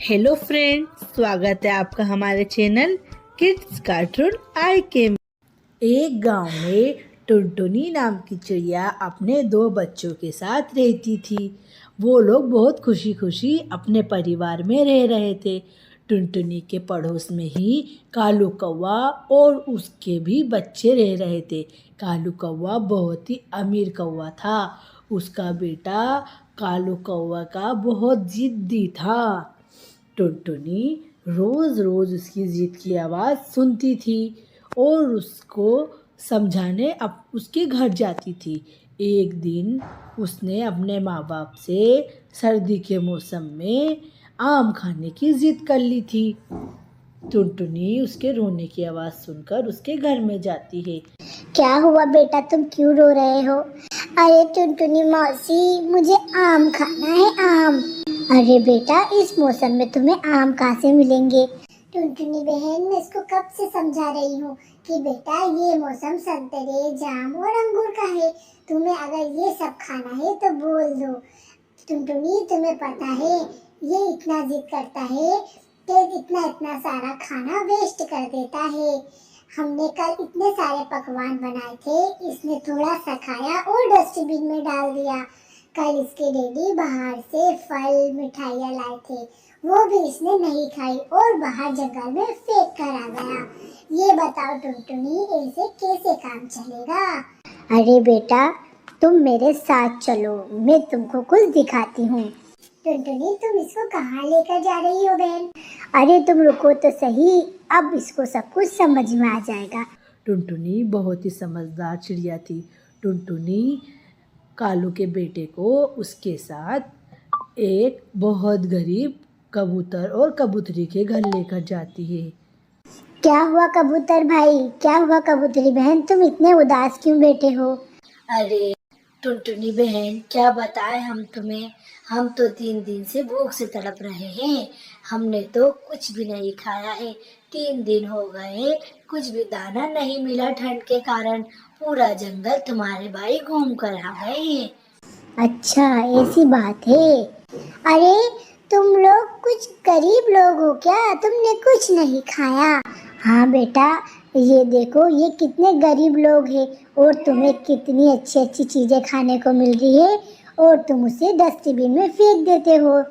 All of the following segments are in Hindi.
हेलो फ्रेंड, स्वागत है आपका हमारे चैनल किड्स कार्टून आई के में। एक गांव में टुनटुनी नाम की चिड़िया अपने दो बच्चों के साथ रहती थी। वो लोग बहुत खुशी खुशी अपने परिवार में रह रहे थे। टुनटुनी के पड़ोस में ही कालू कौवा और उसके भी बच्चे रह रहे थे। कालू कौवा बहुत ही अमीर कौवा था। उसका बेटा कालू कौवा का बहुत जिद्दी था। टुनटुनी रोज रोज उसकी जिद की आवाज़ सुनती थी और उसको समझाने अब उसके घर जाती थी। एक दिन उसने अपने माँ बाप से सर्दी के मौसम में आम खाने की जिद कर ली थी। टुनटुनी उसके रोने की आवाज़ सुनकर उसके घर में जाती है। क्या हुआ बेटा, तुम क्यों रो रहे हो? अरे टुनटुनी मौसी, मुझे आम खाना है, आम। अरे बेटा, इस मौसम में तुम्हें आम कहाँ से मिलेंगे? टुनटुनी बहन, मैं इसको कब से समझा रही हूँ कि बेटा ये मौसम संतरे, जाम और अंगूर का है। तुम्हें अगर ये सब खाना है तो बोल दो। टुनटुनी, तुम्हें पता है ये इतना जिद करता है कि इतना इतना सारा खाना वेस्ट कर देता है। हमने कल इतने सारे पकवान बनाए थे, इसने थोड़ा सा खाया और डस्टबिन में डाल दिया। कल इसके डैडी बाहर से फल मिठाइयाँ लाए थे, वो भी इसने नहीं खाई और बाहर जंगल में फेंक कर आ गया। ये बताओ टुनटुनी, ऐसे कैसे काम चलेगा? अरे बेटा, तुम मेरे साथ चलो, मैं तुमको कुछ दिखाती हूँ। टुनटुनी, तुम इसको कहाँ लेकर जा रही हो बहन? अरे तुम रुको तो सही, अब इसको सब कुछ समझ में आ जाएगा। टुनटुनी बहुत ही समझदार चिड़िया थी। टुनटुनी कालू के बेटे को उसके साथ एक बहुत गरीब कबूतर और कबूतरी के घर लेकर जाती है। क्या हुआ कबूतर भाई, क्या हुआ कबूतरी बहन, तुम इतने उदास क्यों बैठे हो? अरे टुनटुनी बहन, क्या बताएं हम तुम्हें। हम तो 3 दिन से भूख से तड़प रहे हैं। हमने तो कुछ भी नहीं खाया है। 3 दिन हो गए, कुछ भी दाना नहीं मिला ठंड के कारण। पूरा जंगल तुम्हारे भाई घूम कर आ गए हैं। अच्छा, ऐसी बात है। अरे तुम लोग कुछ गरीब लोग हो क्या? तुमने कुछ नहीं खाया? हाँ बेटा, ये देखो ये कितने गरीब लोग हैं और तुम्हें कितनी अच्छी अच्छी चीज़ें खाने को मिल रही है और तुम उसे डस्टबिन में फेंक देते हो।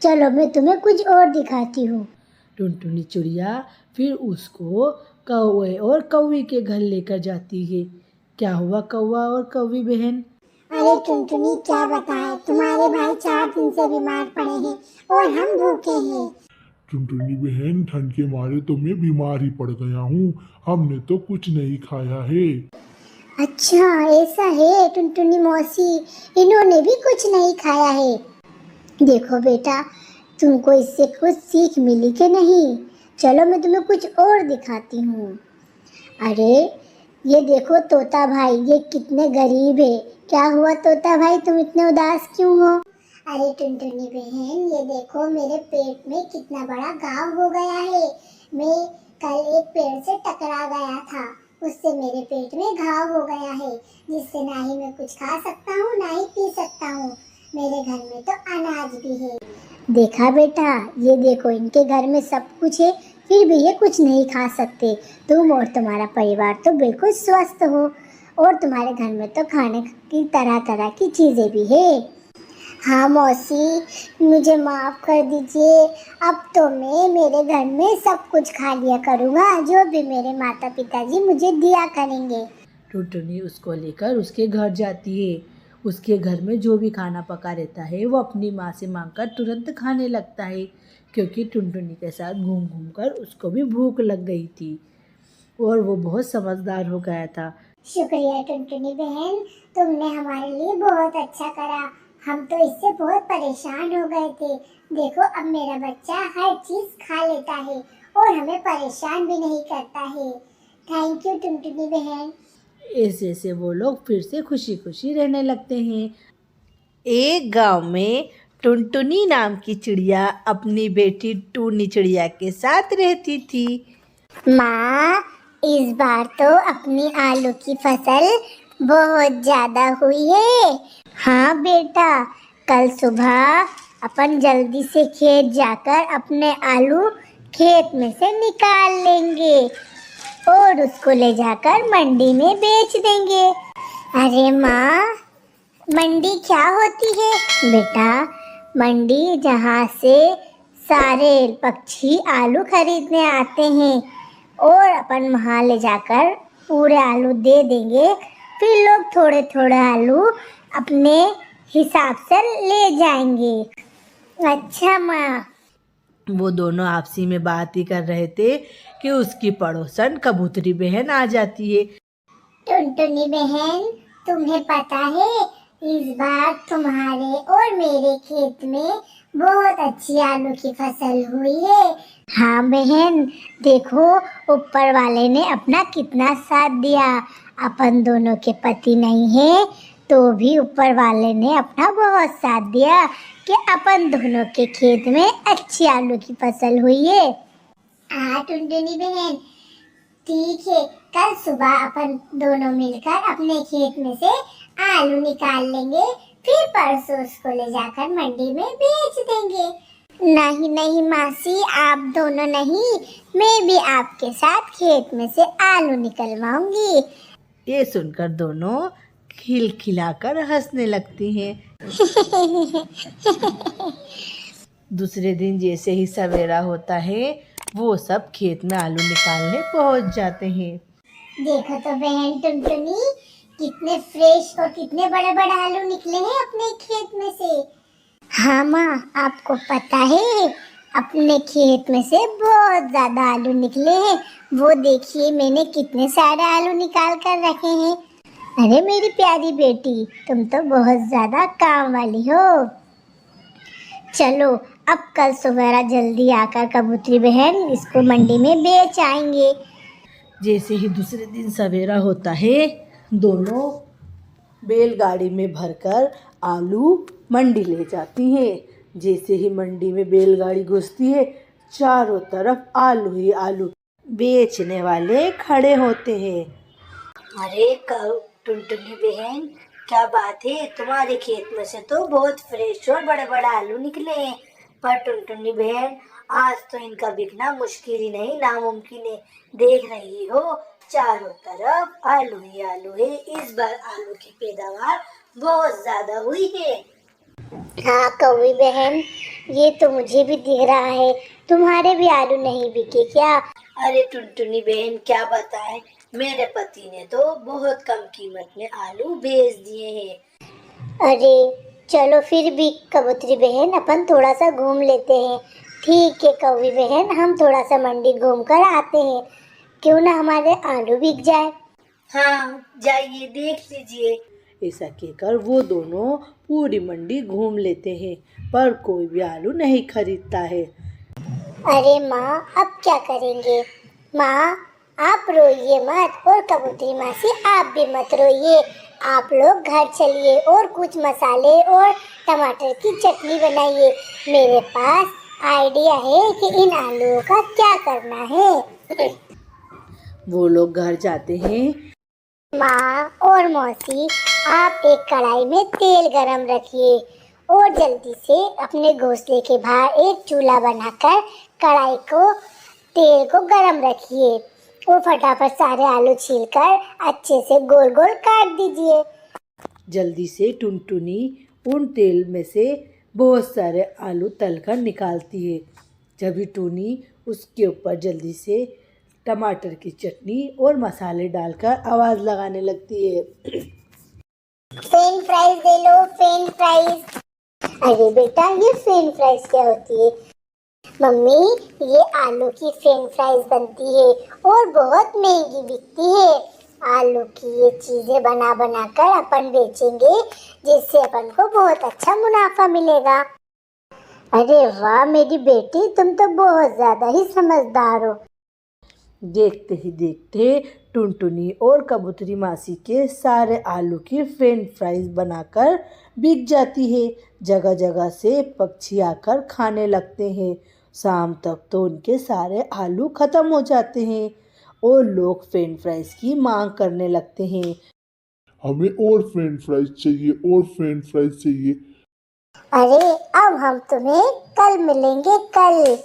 चलो मैं तुम्हें कुछ और दिखाती हूँ। टुनटुनी चिड़िया फिर उसको कौवे और कौवी के घर लेकर जाती है। क्या हुआ कौवा और कौवी बहन? अरे टुनटुनी, क्या बताएं, तुम्हारे भाई 4 दिन से बीमार पड़े हैं और हम भूखे हैं। टुनटुनी बहन, ठंड के मारे तो मैं बीमार ही पड़ गया हूँ। हमने तो कुछ नहीं खाया है। अच्छा ऐसा है टुनटुनी मौसी, इन्होंने भी कुछ नहीं खाया है। देखो बेटा, तुमको इससे कुछ सीख मिली कि नहीं? चलो मैं तुम्हें कुछ और दिखाती हूँ। अरे ये देखो तोता भाई, ये कितने गरीब है। क्या हुआ तोता भाई, तुम इतने उदास क्यों हो? अरे टुनटुनी बहन, ये देखो मेरे पेट में कितना बड़ा घाव हो गया है। मैं कल एक पेड़ से टकरा गया था, उससे मेरे पेट में घाव हो गया है, जिससे ना ही मैं कुछ खा सकता हूँ ना ही पी सकता हूँ। मेरे घर में तो अनाज भी है। देखा बेटा, ये देखो इनके घर में सब कुछ है, फिर भी ये कुछ नहीं खा सकते। तुम और तुम्हारा परिवार तो बिल्कुल स्वस्थ हो और तुम्हारे घर में तो खाने की तरह तरह की चीज़ें भी है। हाँ मौसी, मुझे माफ़ कर दीजिए। अब तो मैं मेरे घर में सब कुछ खा लिया करूँगा, जो भी मेरे माता पिताजी मुझे दिया करेंगे। टुनटुनी उसको लेकर उसके घर जाती है। उसके घर में जो भी खाना पका रहता है वो अपनी माँ से मांगकर तुरंत खाने लगता है, क्योंकि टुनटुनी के साथ घूम घूम कर उसको भी भूख लग गई थी और वो बहुत समझदार हो गया था। शुक्रिया टुनटुनी बहन, तुमने हमारे लिए बहुत अच्छा करा। हम तो इससे बहुत परेशान हो गए थे। देखो अब मेरा बच्चा हर चीज़ खा लेता है और हमें परेशान भी नहीं करता है। थैंक यू टुनटुनी बहन। ऐसे ऐसे वो लोग फिर से खुशी खुशी रहने लगते हैं। एक गांव में टुनटुनी नाम की चिड़िया अपनी बेटी टूनी चिड़िया के साथ रहती थी। माँ, इस बार तो अपनी आलू की फसल बहुत ज़्यादा हुई है। हाँ बेटा, कल सुबह अपन जल्दी से खेत जाकर अपने आलू खेत में से निकाल लेंगे और उसको ले जाकर मंडी में बेच देंगे। अरे माँ, मंडी क्या होती है? बेटा, मंडी जहाँ से सारे पक्षी आलू खरीदने आते हैं और अपन वहाँ ले जाकर पूरे आलू दे देंगे, फिर लोग थोड़े थोड़े आलू अपने हिसाब से ले जाएंगे। अच्छा माँ। वो दोनों आपसी में बात ही कर रहे थे कि उसकी पड़ोसन कबूतरी बहन आ जाती है। टुनटुनी बहन, तुम्हें पता है इस बार तुम्हारे और मेरे खेत में बहुत अच्छी आलू की फसल हुई है। हाँ बहन, देखो ऊपर वाले ने अपना कितना साथ दिया। अपन दोनों के पति नहीं है तो भी ऊपर वाले ने अपना बहुत साथ दिया कि अपन दोनों के खेत में अच्छी आलू की फसल हुई है। हाँ टुनटुनी बहन, ठीक है, कल सुबह अपन दोनों मिलकर अपने खेत में से आलू निकाल लेंगे, फिर परसों उसको ले जाकर मंडी में बेच देंगे। नहीं नहीं मासी, आप दोनों नहीं, मैं भी आपके साथ खेत में से आलू निकलवाऊंगी। ये सुनकर दोनों खिलखिलाकर हंसने लगती हैं। दूसरे दिन जैसे ही सवेरा होता है, वो सब खेत में आलू निकालने पहुंच जाते हैं। देखो तो बहन टुनटुनी, कितने फ्रेश और कितने बड़े बड़े आलू निकले हैं अपने खेत में से। हाँ माँ, आपको पता है अपने खेत में से बहुत ज्यादा आलू निकले हैं। वो देखिए, मैंने कितने सारे आलू निकाल कर रखे हैं। अरे मेरी प्यारी बेटी, तुम तो बहुत ज्यादा काम वाली हो। चलो अब कल सवेरा जल्दी आकर कबूतरी बहन इसको मंडी में बेच आएंगे। जैसे ही दूसरे दिन सवेरा होता है, दोनों बैलगाड़ी में भरकर आलू मंडी ले जाती हैं। जैसे ही मंडी में बैलगाड़ी घुसती है, चारों तरफ आलू ही आलू बेचने वाले खड़े होते हैं। अरे टुनटुनी बहन, क्या बात है, तुम्हारे खेत में से तो बहुत फ्रेश और बड़े बड़े आलू निकले हैं। पर टुनटुनी बहन, आज तो इनका बिकना मुश्किल ही नहीं, नामुमकिन है। देख रही हो, चारों तरफ आलू ही आलू है। इस बार आलू की पैदावार बहुत ज्यादा हुई है। हाँ कौवी बहन, ये तो मुझे भी दिख रहा है। तुम्हारे भी आलू नहीं बिके क्या? अरे टुनटुनी बहन, क्या बताएं, मेरे पति ने तो बहुत कम कीमत में आलू बेच दिए हैं। अरे चलो फिर भी कबूतरी बहन, अपन थोड़ा सा घूम लेते हैं। ठीक है कौवी बहन, हम थोड़ा सा मंडी घूम कर आते हैं, क्यों ना हमारे आलू बिक जाए। हाँ जाइए, देख लीजिए। ऐसा कहकर वो दोनों पूरी मंडी घूम लेते हैं, पर कोई भी आलू नहीं खरीदता है। अरे माँ, अब क्या करेंगे? माँ आप रोइए मत, और कबूतरी मासी आप भी मत रोइए। आप लोग घर चलिए और कुछ मसाले और टमाटर की चटनी बनाइए। मेरे पास आइडिया है कि इन आलूओं का क्या करना है। वो लोग घर जाते हैं। माँ और मौसी, आप एक कढ़ाई में तेल गरम रखिए और जल्दी से अपने घोंसले के बाहर एक चूल्हा बनाकर कढ़ाई को तेल को गरम रखिए और फटाफट सारे आलू छीलकर अच्छे से गोल गोल काट दीजिए। जल्दी से टुनटुनी उन तेल में से बहुत सारे आलू तलकर निकालती है। जब टूनी उसके ऊपर जल्दी से टमाटर की चटनी और मसाले डालकर आवाज़ लगाने लगती है। फ्रेंच फ्राइज दे लो, फ्रेंच फ्राइज। अरे बेटा, ये फ्रेंच फ्राइज क्या होती है? मम्मी, ये आलू की फ्रेंच फ्राइज बनती है और बहुत महंगी बिकती है। आलू की ये चीजें बना बना कर अपन बेचेंगे, जिससे अपन को बहुत अच्छा मुनाफा मिलेगा। अरे वाह मेरी बेटी, तुम तो बहुत ज्यादा ही समझदार हो। देखते ही देखते टुनटुनी और कबूतरी मासी के सारे आलू की फ्रेंच फ्राइज बनाकर बिक जाती है। जगह जगह से पक्षी आकर खाने लगते हैं। शाम तक तो उनके सारे आलू ख़त्म हो जाते हैं और लोग फ्रेंच फ्राइज की मांग करने लगते हैं। हमें और फ्रेंच फ्राइज चाहिए और फ्रेंच फ्राइज चाहिए। अरे अब हम तुम्हें कल मिलेंगे कल।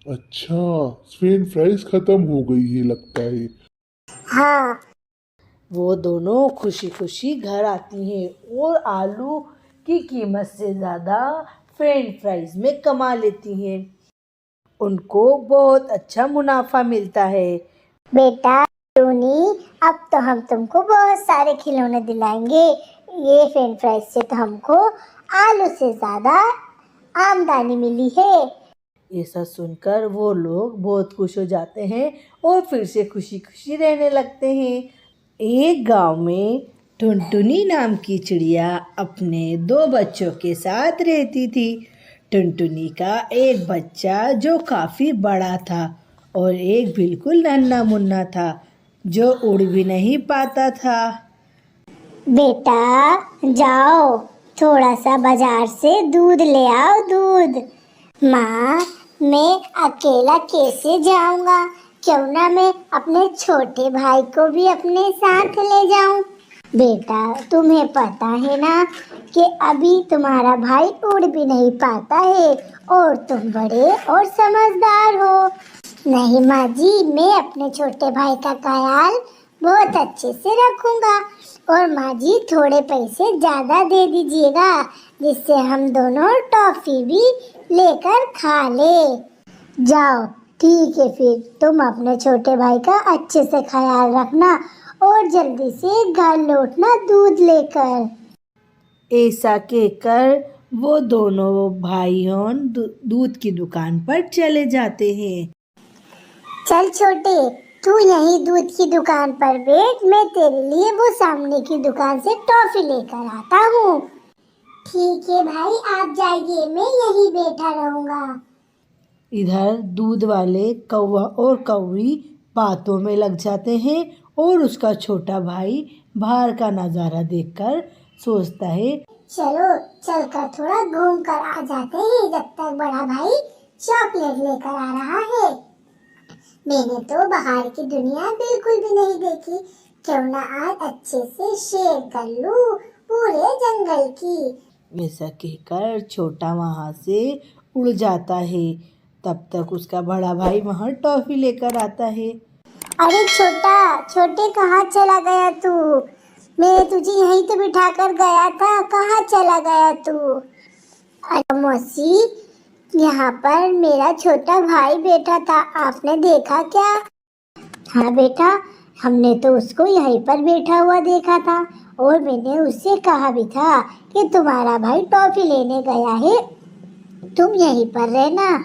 अच्छा, फ्रेंच फ्राइज खत्म हो गई है लगता है। हाँ, वो दोनों खुशी खुशी घर आती हैं और आलू की कीमत से ज़्यादा फ्रेंच फ्राइज में कमा लेती हैं। उनको बहुत अच्छा मुनाफा मिलता है। बेटा टूनी, अब तो हम तुमको बहुत सारे खिलौने दिलाएंगे। ये फ्रेंच फ्राइज से तो हमको आलू से ज्यादा आमदनी मिली है। ऐसा सुनकर वो लोग बहुत खुश हो जाते हैं और फिर से खुशी खुशी रहने लगते हैं। एक गांव में टुनटुनी नाम की चिड़िया अपने दो बच्चों के साथ रहती थी। टुनटुनी का एक बच्चा जो काफ़ी बड़ा था और एक बिल्कुल नन्हा मुन्ना था जो उड़ भी नहीं पाता था। बेटा जाओ, थोड़ा सा बाजार से दूध ले आओ, दूध। माँ, मैं अकेला कैसे जाऊंगा? क्यों ना मैं अपने छोटे भाई को भी अपने साथ ले जाऊं। बेटा तुम्हें पता है ना कि अभी तुम्हारा भाई उड़ भी नहीं पाता है और तुम बड़े और समझदार हो। नहीं माँ जी, मैं अपने छोटे भाई का ख्याल बहुत अच्छे से रखूंगा। और माँ जी थोड़े पैसे ज्यादा दे दीजिएगा जिससे हम दोनों टॉफी भी लेकर खा ले। जाओ, ठीक है, फिर तुम अपने छोटे भाई का अच्छे से ख्याल रखना और जल्दी से घर लौटना दूध लेकर। ऐसा कहकर वो दोनों भाइयों दूध की दुकान पर चले जाते हैं। चल छोटे, तू यहीं दूध की दुकान पर बैठ, मैं तेरे लिए वो सामने की दुकान से टॉफी लेकर आता हूँ। ठीक है भाई, आप जाइए, मैं यहीं बैठा रहूंगा। इधर दूध वाले कौवा और कौवी बातों में लग जाते हैं और उसका छोटा भाई बाहर का नज़ारा देखकर सोचता है, चलो चलकर थोड़ा घूम कर आ जाते हैं जब तक बड़ा भाई चॉकलेट लेकर आ रहा है। मैंने तो बाहर की दुनिया बिल्कुल भी नहीं देखी, क्यों ना आज अच्छे से शेयर कर लूं पूरे जंगल की। ऐसा कहकर छोटा वहाँ से उड़ जाता है। तब तक उसका बड़ा भाई वहाँ टॉफी लेकर आता है। अरे छोटा, छोटे कहाँ चला गया तू? मैं तुझे यहीं तो बिठा कर गया था, कहाँ चला गया तू? अरे मौसी, यहाँ पर मेरा छोटा भाई बैठा था, आपने देखा क्या? हाँ बेटा, हमने तो उसको यहीं पर बैठा हुआ देखा था और मैंने उससे कहा भी था कि तुम्हारा भाई टॉफी लेने गया है, तुम यहीं पर रहना।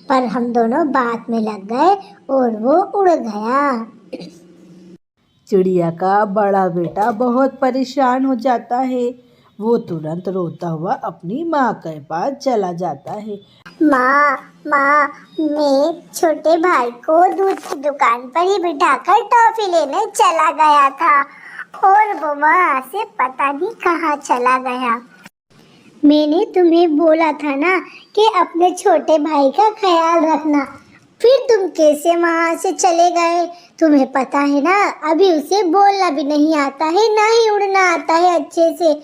पर हम दोनों बात में लग गए और वो उड़ गया। चिड़िया का बड़ा बेटा बहुत परेशान हो जाता है। वो तुरंत रोता हुआ अपनी माँ के पास चला जाता है। माँ, माँ, मैं छोटे भाई को दूध की दुकान पर ही बिठाकर टॉफी लेने चला गया था और वो वहाँ से पता नहीं कहाँ चला गया। मैंने तुम्हें बोला था ना कि अपने छोटे भाई का ख्याल रखना, फिर तुम कैसे वहाँ से चले गए? तुम्हें पता है ना, अभी उसे बोलना भी नहीं आता है, ना ही उड़ना आता है अच्छे से।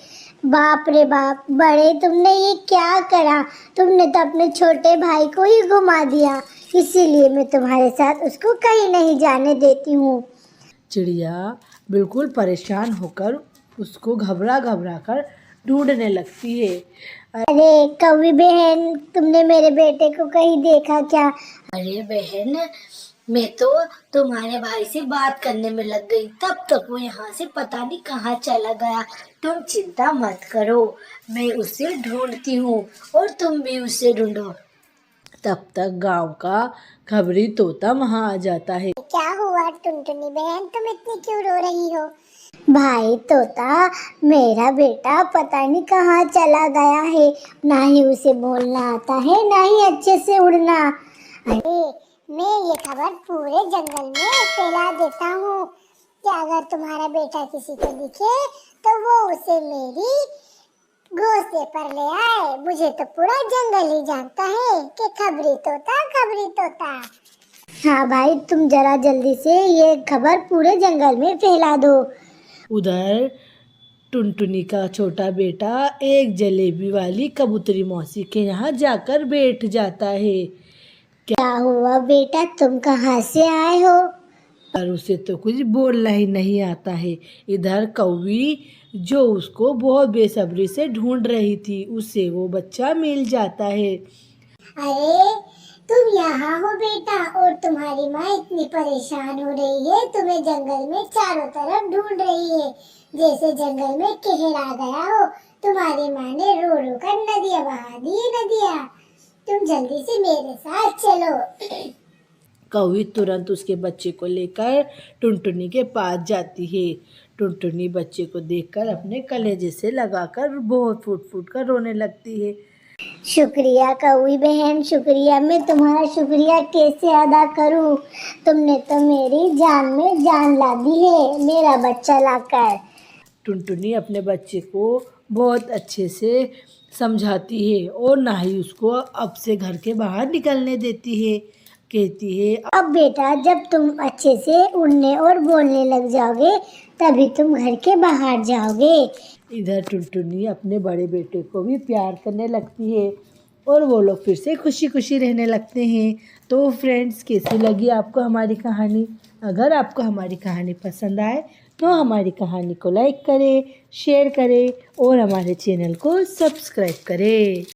बाप रे बाप, बड़े तुमने ये क्या करा? तुमने तो अपने छोटे भाई को ही घुमा दिया, इसीलिए मैं तुम्हारे साथ उसको कहीं नहीं जाने देती हूँ। चिड़िया बिल्कुल परेशान होकर उसको घबरा घबरा कर ढूंढने लगती है। अरे कौवी बहन, तुमने मेरे बेटे को कहीं देखा क्या? अरे बहन, मैं तो तुम्हारे भाई से बात करने में लग गई, तब तक वो यहाँ से पता नहीं कहाँ चला गया। तुम चिंता मत करो, मैं उसे ढूंढती हूँ और तुम भी उसे ढूंढो। तब तक गांव का खबरी तोता वहां आ जाता है। क्या हुआ टुनटुनी बहन, तुम इतनी क्यों रो रही हो? भाई तोता, मेरा बेटा पता नहीं कहाँ चला गया है, ना ही उसे बोलना आता है, ना ही अच्छे से उड़ना। अरे मैं ये खबर पूरे जंगल में फैला देता हूँ कि अगर तुम्हारा बेटा किसी को दिखे तो वो उसे मेरी घोंसले पर ले आए। मुझे तो पूरा जंगल ही जानता है कि खबरी तोता, खबरी तोता। हाँ भाई, तुम जरा जल्दी से ये खबर पूरे जंगल में फैला दो। उधर टुनटुनी का छोटा बेटा एक जलेबी वाली कबूतरी मौसी के यहाँ जाकर बैठ जाता है। क्या हुआ बेटा, तुम कहाँ से आए हो? पर उसे तो कुछ बोलना ही नहीं आता है। इधर कौवी जो उसको बहुत बेसब्री से ढूंढ रही थी, उसे वो बच्चा मिल जाता है। अरे तुम यहाँ हो बेटा, और तुम्हारी माँ इतनी परेशान हो रही है, तुम्हें जंगल में चारों तरफ ढूंढ रही है, जैसे जंगल में कहर आ गया हो। तुम्हारी माँ ने रो रो कर नदियाँ बहा दी है नदियाँ। तुम जल्दी से मेरे साथ चलो। कौवी तुरंत उसके बच्चे को लेकर टुनटुनी के पास जाती है। टुनटुनी बच्चे को देखकर अपने कलेजे से लगाकर बहुत फूट फूट कर रोने लगती है। शुक्रिया कौवी बहन, शुक्रिया। मैं तुम्हारा शुक्रिया कैसे अदा करूं? तुमने तो मेरी जान में जान ला दी है, मेरा बच्चा लाकर। टुनटुनी अपने बच्चे को बहुत अच्छे से समझाती है और ना ही उसको अब से घर के बाहर निकलने देती है। कहती है, अब बेटा जब तुम अच्छे से उड़ने और बोलने लग जाओगे तभी तुम घर के बाहर जाओगे। इधर टुनटुनी अपने बड़े बेटे को भी प्यार करने लगती है और वो लोग फिर से खुशी खुशी रहने लगते हैं। तो फ्रेंड्स, कैसी लगी आपको हमारी कहानी? अगर आपको हमारी कहानी पसंद आए तो हमारी कहानी को लाइक करें, शेयर करें और हमारे चैनल को सब्सक्राइब करें।